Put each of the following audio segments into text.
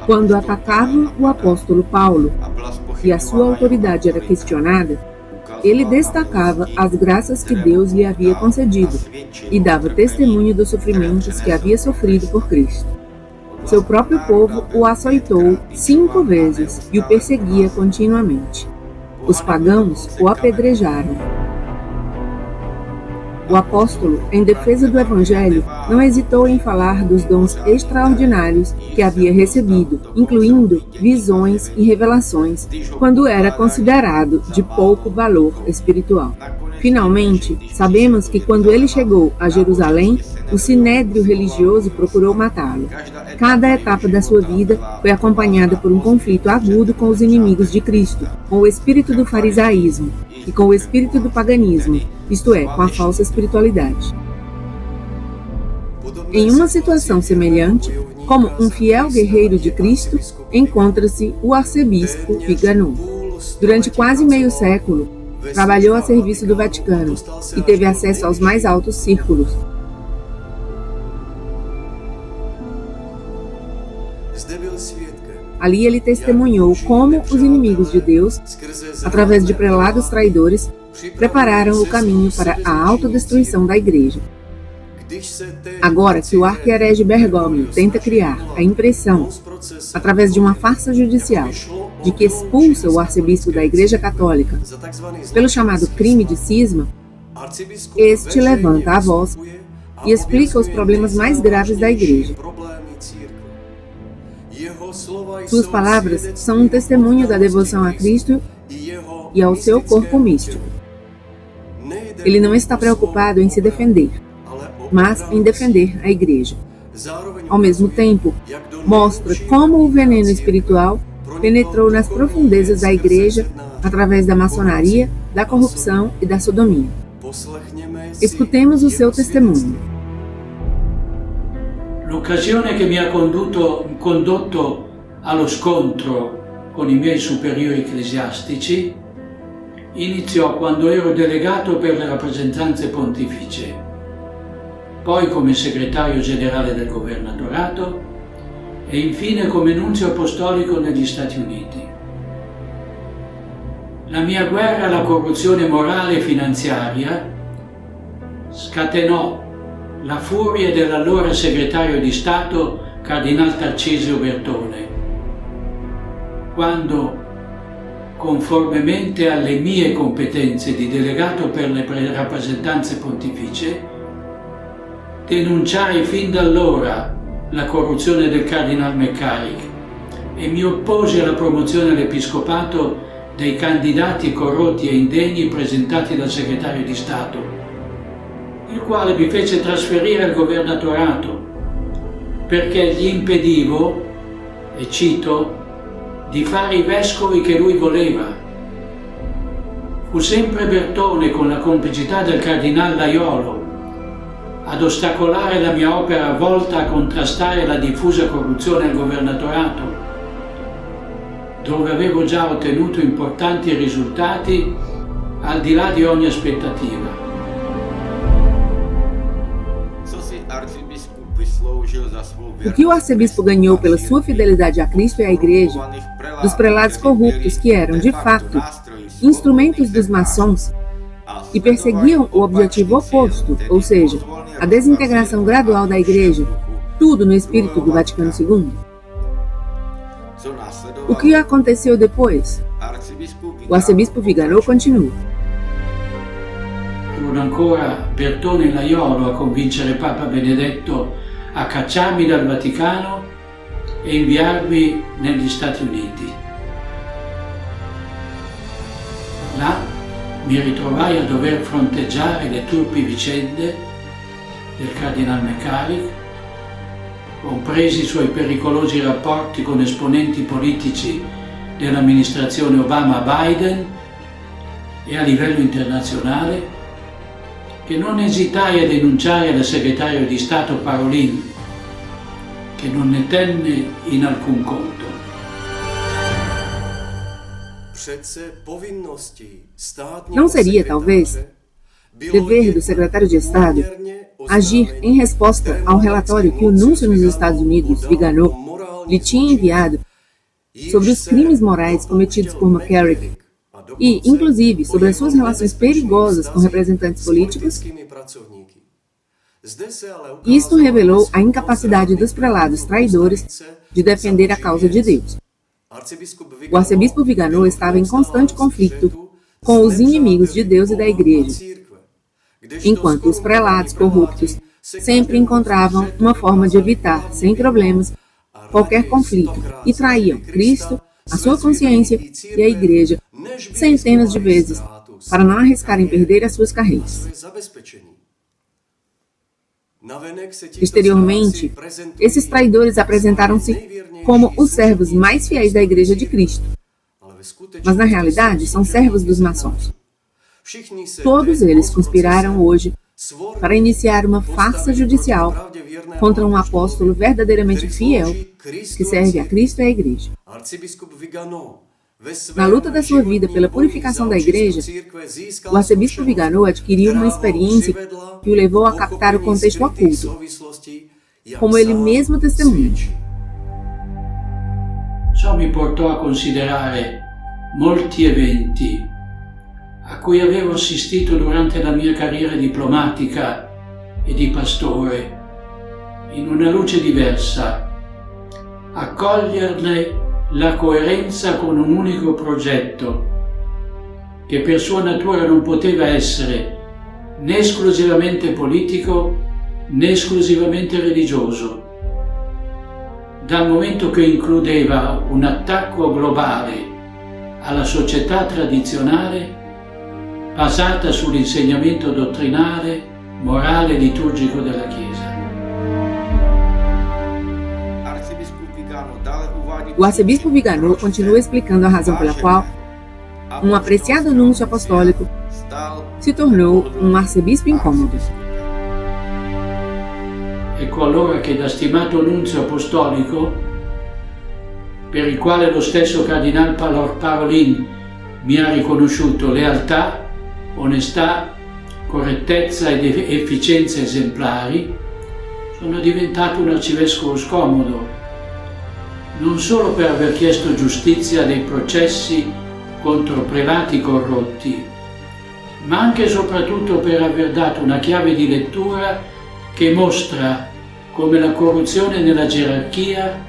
Quando atacavam o apóstolo Paulo e a sua autoridade era questionada, ele destacava as graças que Deus lhe havia concedido e dava testemunho dos sofrimentos que havia sofrido por Cristo. Seu próprio povo o açoitou 5 vezes e o perseguia continuamente. Os pagãos o apedrejaram. O apóstolo, em defesa do Evangelho, não hesitou em falar dos dons extraordinários que havia recebido, incluindo visões e revelações, quando era considerado de pouco valor espiritual. Finalmente, sabemos que quando ele chegou a Jerusalém, o sinédrio religioso procurou matá-lo. Cada etapa da sua vida foi acompanhada por um conflito agudo com os inimigos de Cristo, com o espírito do farisaísmo e com o espírito do paganismo, isto é, com a falsa espiritualidade. Em uma situação semelhante, como um fiel guerreiro de Cristo, encontra-se o arcebispo Viganò. Durante quase meio século, trabalhou a serviço do Vaticano e teve acesso aos mais altos círculos. Ali ele testemunhou como os inimigos de Deus, através de prelados traidores, prepararam o caminho para a autodestruição da Igreja. Agora que o arquiherege Bergoglio tenta criar a impressão, através de uma farsa judicial, de que expulsa o arcebispo da Igreja Católica pelo chamado crime de cisma, este levanta a voz e explica os problemas mais graves da Igreja. Suas palavras são um testemunho da devoção a Cristo e ao seu corpo místico. Ele não está preocupado em se defender, mas em defender a Igreja. Ao mesmo tempo, mostra como o veneno espiritual penetrou nas profundezas da Igreja através da maçonaria, da corrupção e da sodomia. Escutemos o seu testemunho. L'occasione che mi ha condotto allo scontro con i miei superiori ecclesiastici iniziò quando ero delegato per le rappresentanze pontificie, poi come segretario generale del governatorato e infine come nunzio apostolico negli Stati Uniti. La mia guerra alla corruzione morale e finanziaria scatenò la furia dell'allora segretario di Stato Cardinal Tarcisio Bertone, quando, conformemente alle mie competenze di delegato per le rappresentanze pontificie, denunciai fin da allora la corruzione del Cardinal McCarrick e mi opposi alla promozione all'episcopato dei candidati corrotti e indegni presentati dal segretario di Stato, il quale mi fece trasferire al governatorato perché gli impedivo, e cito, di fare i vescovi che lui voleva. Fu sempre Bertone, con la complicità del cardinal Laiolo, ad ostacolare la mia opera volta a contrastare la diffusa corruzione al governatorato, dove avevo già ottenuto importanti risultati al di là di ogni aspettativa. O que o arcebispo ganhou pela sua fidelidade a Cristo e à Igreja, dos prelados corruptos que eram, de fato, instrumentos dos maçons e perseguiam o objetivo oposto, ou seja, a desintegração gradual da Igreja, tudo no espírito do Vaticano II? O que aconteceu depois? O arcebispo Viganò continua. Furono ancora Bertone e Laiolo a convincere Papa Benedetto a cacciarmi dal Vaticano e inviarmi negli Stati Uniti. Là mi ritrovai a dover fronteggiare le turpi vicende del Cardinal McCarrick, compresi i suoi pericolosi rapporti con esponenti politici dell'amministrazione Obama-Biden e a livello internazionale, che non esitai a denunciare al segretario di Stato Parolin, che non ne tenne in alcun conto. Não seria, talvez, dever do secretário de Estado agir em resposta ao relatório que o núncio nos Estados Unidos, Viganò, lhe tinha enviado sobre os crimes morais cometidos por McCarrick e, inclusive, sobre as suas relações perigosas com representantes políticos. Isto revelou a incapacidade dos prelados traidores de defender a causa de Deus. O arcebispo Viganò estava em constante conflito com os inimigos de Deus e da Igreja, enquanto os prelados corruptos sempre encontravam uma forma de evitar, sem problemas, qualquer conflito e traíam Cristo, a sua consciência e a Igreja centenas de vezes para não arriscarem perder as suas carreiras. Exteriormente, esses traidores apresentaram-se como os servos mais fiéis da Igreja de Cristo, mas na realidade são servos dos maçons. Todos eles conspiraram hoje para iniciar uma farsa judicial contra um apóstolo verdadeiramente fiel que serve a Cristo e à Igreja. Na luta da sua vida pela purificação da Igreja, o arcebispo Viganò adquiriu uma experiência que o levou a captar o contexto oculto, como ele mesmo testemunha. Ciò mi portò a considerare molti eventi a cui avevo assistito durante la mia carriera diplomatica e di pastore in una luce diversa, a coglierne la coerenza con un unico progetto che per sua natura non poteva essere né esclusivamente politico né esclusivamente religioso, dal momento che includeva un attacco globale alla società tradizionale basata sull'insegnamento dottrinale, morale e liturgico della Chiesa. O arcebispo Viganò continua explicando a razão pela qual um apreciado núncio apostólico se tornou um arcebispo incômodo. Ecco allora che da stimato nunzio apostolico, per il quale lo stesso Cardinal Parolin mi ha riconosciuto lealtà, onestà, correttezza ed efficienza esemplari, sono diventato un arcivescovo scomodo, non solo per aver chiesto giustizia nei processi contro prelati corrotti, ma anche e soprattutto per aver dato una chiave di lettura che mostra come la corruzione nella gerarchia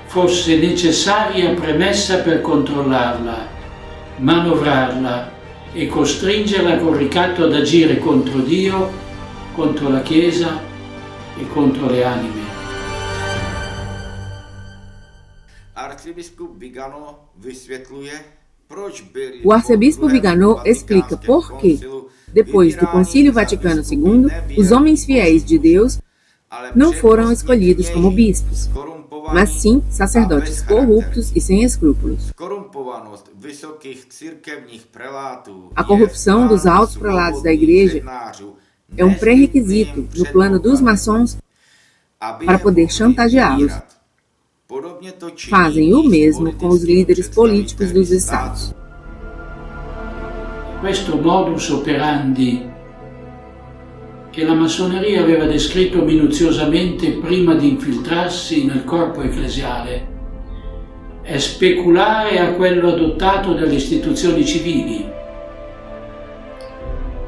fosse necessaria premessa per controllarla, manovrarla e costringerla col ricatto ad agire contro Dio, contro la Chiesa e contro le anime. O arcebispo Viganò explica por que, depois do Concílio Vaticano II, os homens fiéis de Deus não foram escolhidos como bispos, mas sim sacerdotes corruptos e sem escrúpulos. A corrupção dos altos prelados da Igreja é um pré-requisito no plano dos maçons para poder chantageá-los. Fazem o mesmo com os líderes políticos dos estados. Questo modus operandi che la massoneria aveva descritto minuziosamente prima di infiltrarsi nel corpo ecclesiale è speculare a quello adottato dalle istituzioni civili,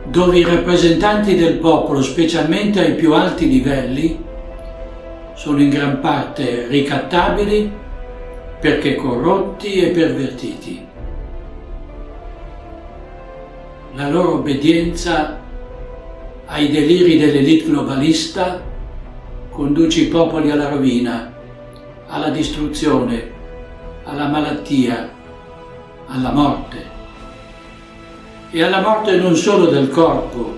dove i rappresentanti del popolo, specialmente ai più alti livelli, sono in gran parte ricattabili perché corrotti e pervertiti. La loro obbedienza ai deliri dell'elite globalista conduce i popoli alla rovina, alla distruzione, alla malattia, alla morte. E alla morte non solo del corpo,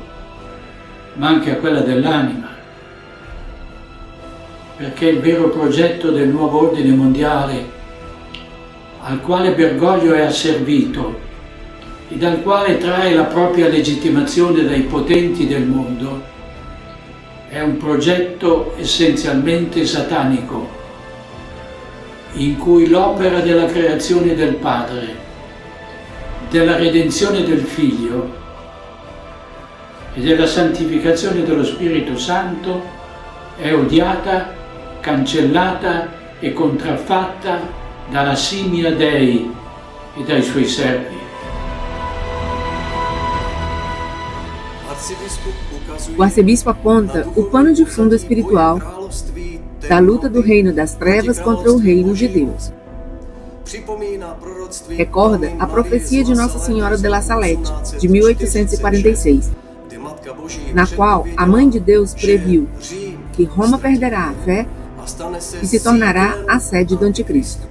ma anche a quella dell'anima. Perché il vero progetto del nuovo ordine mondiale, al quale Bergoglio è asservito e dal quale trae la propria legittimazione dai potenti del mondo, è un progetto essenzialmente satanico, in cui l'opera della creazione del Padre, della redenzione del Figlio e della santificazione dello Spirito Santo è odiata, cancellata e contraffatta dalla simia Dei e dai suoi servi. O arcebispo aponta o pano de fundo espiritual da luta do reino das trevas contra o reino de Deus. Recorda a profecia de Nossa Senhora de La Salette, de 1846, na qual a Mãe de Deus previu que Roma perderá a fé e se tornará a sede do Anticristo.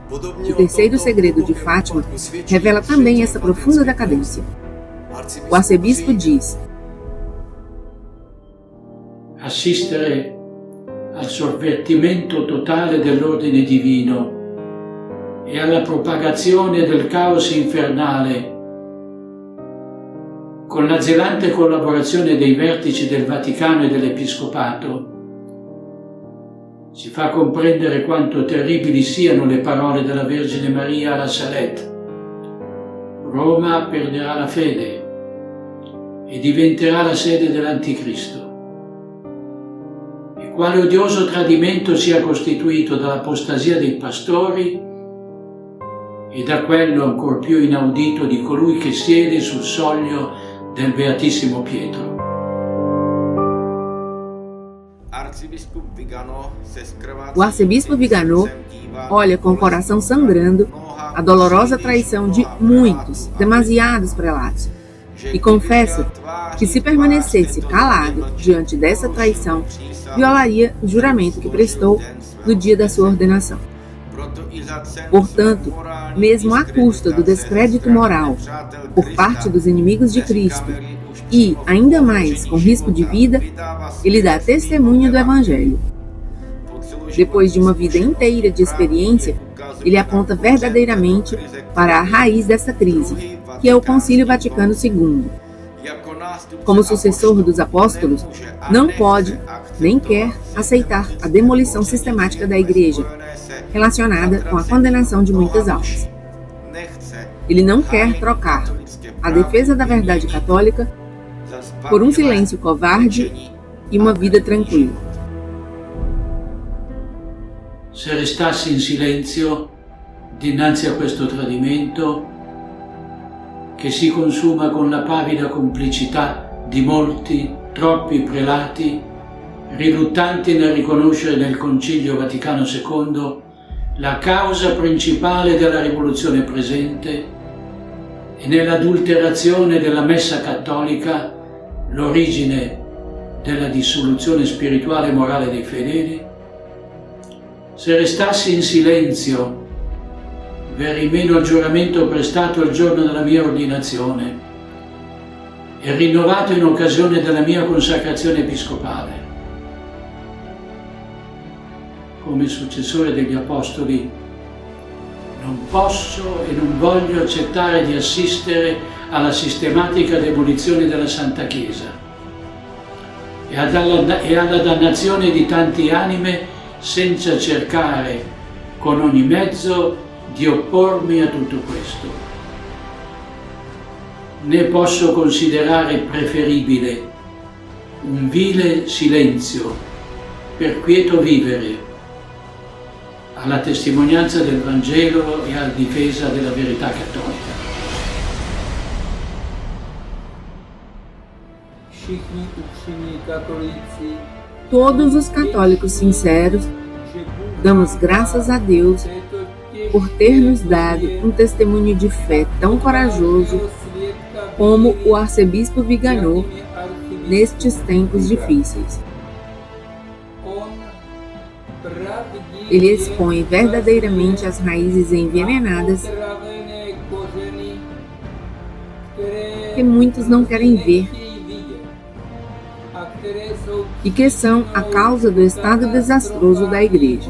O terceiro segredo de Fátima revela também essa profunda decadência. O arcebispo diz: assistere al sovvertimento totale dell'ordine divino e alla propagazione del caos infernale, con la zelante collaborazione dei vertici del Vaticano e dell'Episcopato, si fa comprendere quanto terribili siano le parole della Vergine Maria alla Salette. Roma perderà la fede e diventerà la sede dell'Anticristo. E quale odioso tradimento sia costituito dall'apostasia dei pastori e da quello ancor più inaudito di colui che siede sul soglio del Beatissimo Pietro. O arcebispo Viganò olha com o coração sangrando a dolorosa traição de muitos, demasiados prelados, e confessa que se permanecesse calado diante dessa traição, violaria o juramento que prestou no dia da sua ordenação. Portanto, mesmo à custa do descrédito moral por parte dos inimigos de Cristo e, ainda mais, com risco de vida, ele dá testemunho do Evangelho. Depois de uma vida inteira de experiência, ele aponta verdadeiramente para a raiz dessa crise, que é o Concílio Vaticano II. Como sucessor dos apóstolos, não pode, nem quer, aceitar a demolição sistemática da Igreja, relacionada com a condenação de muitas almas. Ele não quer trocar a defesa da verdade católica por um silêncio covarde e uma vida tranquila. Se restassi in silenzio dinanzi a questo tradimento che si consuma con la pavida complicità di molti, troppi prelati, riluttanti nel riconoscere nel Concilio Vaticano II la causa principale della rivoluzione presente e nell'adulterazione della Messa cattolica l'origine della dissoluzione spirituale e morale dei fedeli. Se restassi in silenzio, verimeno il giuramento prestato il giorno della mia ordinazione e rinnovato in occasione della mia consacrazione episcopale. Come successore degli Apostoli, non posso e non voglio accettare di assistere alla sistematica demolizione della Santa Chiesa e alla dannazione di tante anime senza cercare con ogni mezzo di oppormi a tutto questo. Né posso considerare preferibile un vile silenzio per quieto vivere alla testimonianza del Vangelo e alla difesa della verità cattolica. Todos os católicos sinceros damos graças a Deus por ter nos dado um testemunho de fé tão corajoso como o arcebispo Viganò nestes tempos difíceis. Ele expõe verdadeiramente as raízes envenenadas que muitos não querem ver e que são a causa do estado desastroso da Igreja.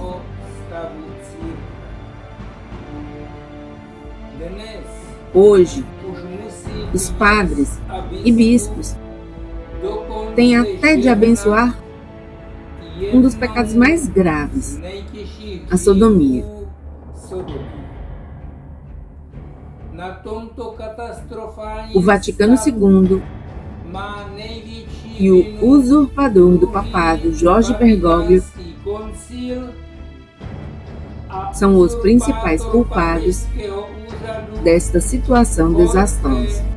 Hoje, os padres e bispos têm até de abençoar um dos pecados mais graves, a sodomia. O Vaticano II e o usurpador do papado Jorge Bergoglio são os principais culpados desta situação desastrosa.